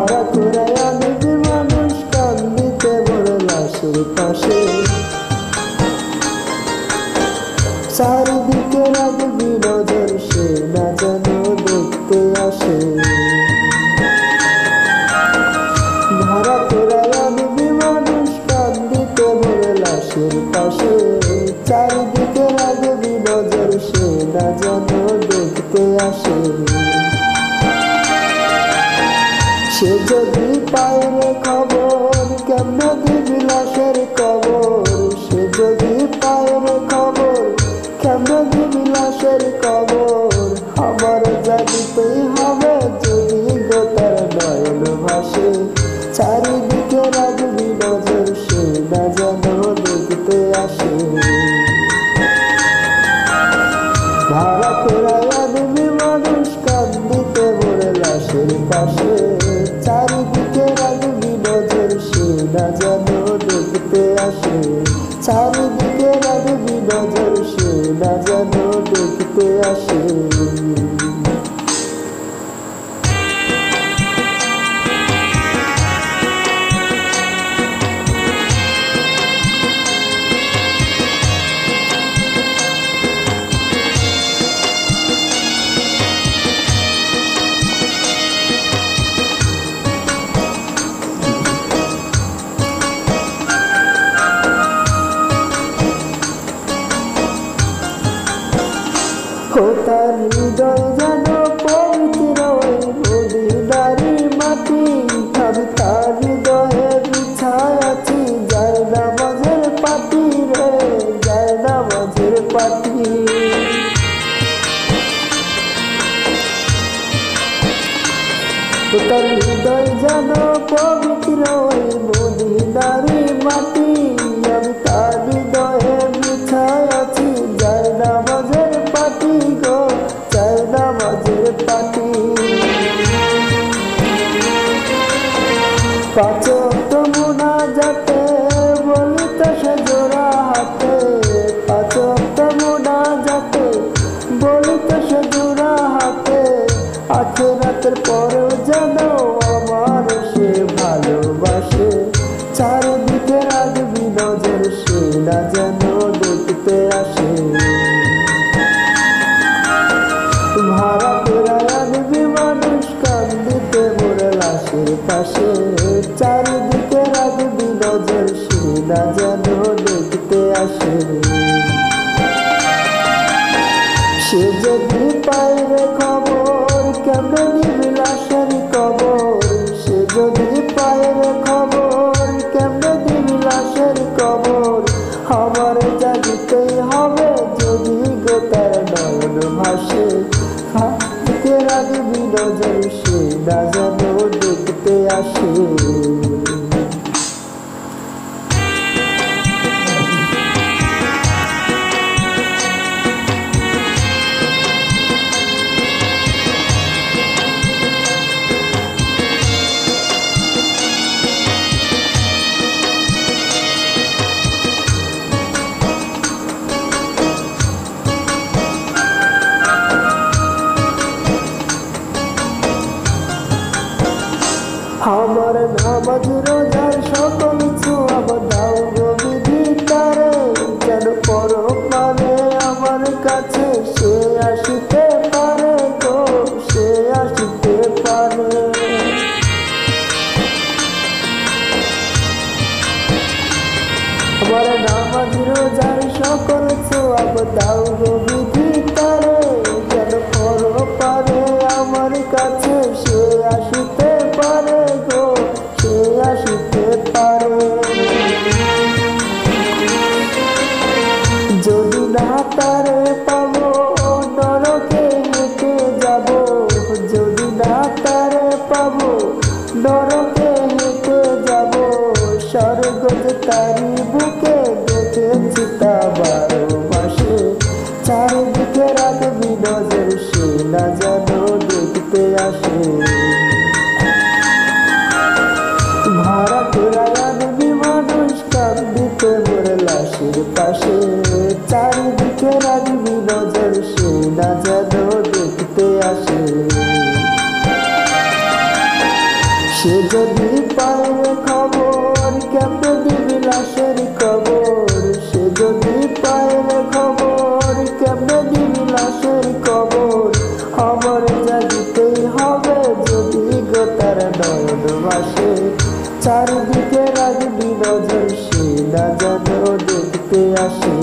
ভাড়া করে আনবে মানুষ কান্দিতে মোর লাশের পাশে। চারিদিকে রাখবি নজর, সে না যেন দেখতে আসে। ভাড়া করে আনবে মানুষ কান্দিতে মোর লাশের পাশে। চারিদিকে রাখবি নজর, সে না যেন দেখতে আসে। সে যদি পায় রে খবর, কেমনে দিবি লাশের কবর। সে যদি পায় রে খবর, কেমনে দিবি লাশের কবর। আমার জানিতেই হবে যদি গোটার নয়ন ভাসে। চারিদিকে রাখবি নজর, সে না যেন দেখতে আসে। ভাড়া করে আনবি মানুষ কান্দিতে মোর লাশের পাশে। চারিদিকে রাখবি নজর, সে না যেন দেখতে আসে। চারিদিকে রাখবি নজর, সে না যেন দেখতে আসে। তার হৃদয় যেন পবিত্র ওই মদিনারি মাটি। আমি তার হৃদয়ে বিছায় আছি জায়নামাজের পাটি রে, জায়নামাজের পাটি। তার হৃদয় যেন পবিত্র ওই মদিনারি মাটি। আমি তার হৃদয়ে বিছায় আছি জায়নামাজের পাটি গো, জায়নামাজের পাটি। পাঁচ ওয়াক্ত মুনাজাতে বলিত সে জোড়া হাতে। পাঁচ ওয়াক্ত মুনাজাতে বলিত সে জোড়া হাতে। আখিরাতের পরেও যেন আমার সে ভালোবাসে। চারিদিকে রাখবি নজর, সে না যেন দেখতে আসে। ভাড়া করে আনবি মানুষ কান্দিতে মোর লাশের পাশে। চারিদিকে রাখবি নজর, সে না যেন দেখতে আসে। সে যদি পায় রে খবর, কেমনে দিবি লাশের কবর। সে যদি পায় রে খবর, কেমনে দিবি লাশের কবর। আমার জানিতেই হবে যদি গোটার নয়ন ভাসে। হাতে রাখবি নজর, সে না যেন দেখতে আসে। আমার নামাজ রোজার সকল ছোঁয়াব দাও গো বিধি তারে। যেন পরপারে আমার কাছে সে আসিতে পারে গো, সে আসিতে পারে। আমার নামাজ রোজার সকল ছোঁয়াব দাও গো বিধি তারে। যেন পরপারে আমার কাছে সে আসিতে পারে গো, সে আসিতে পারে। যদি না তারে পাবো নরকে হেঁটে যাব। যদি না তারে পাবো নরকে হেঁটে যাব। স্বর্গ যে তারি বুকে দেখেছি তা 12 মাসে। চারিদিকে রাখবি নজর, সে না যেন দেখতে আসে। ভাড়া করে আনবি মানুষ কান্দিতে মোর লাশের পাশে। চারিদিকে রাখবি নজর, সে না যেন দেখতে আসে। সে যদি পায় রে খবর কেমনে দিবি লাশের কবর, সে যদি পায় রে খবর কেমনে দিবি লাশের কবর। খবর জাগিতেই হবে যদি গোতার নয়ন ভাসে, চারিদিকে রাখবি নজর সে না যেন দেখতে আসে।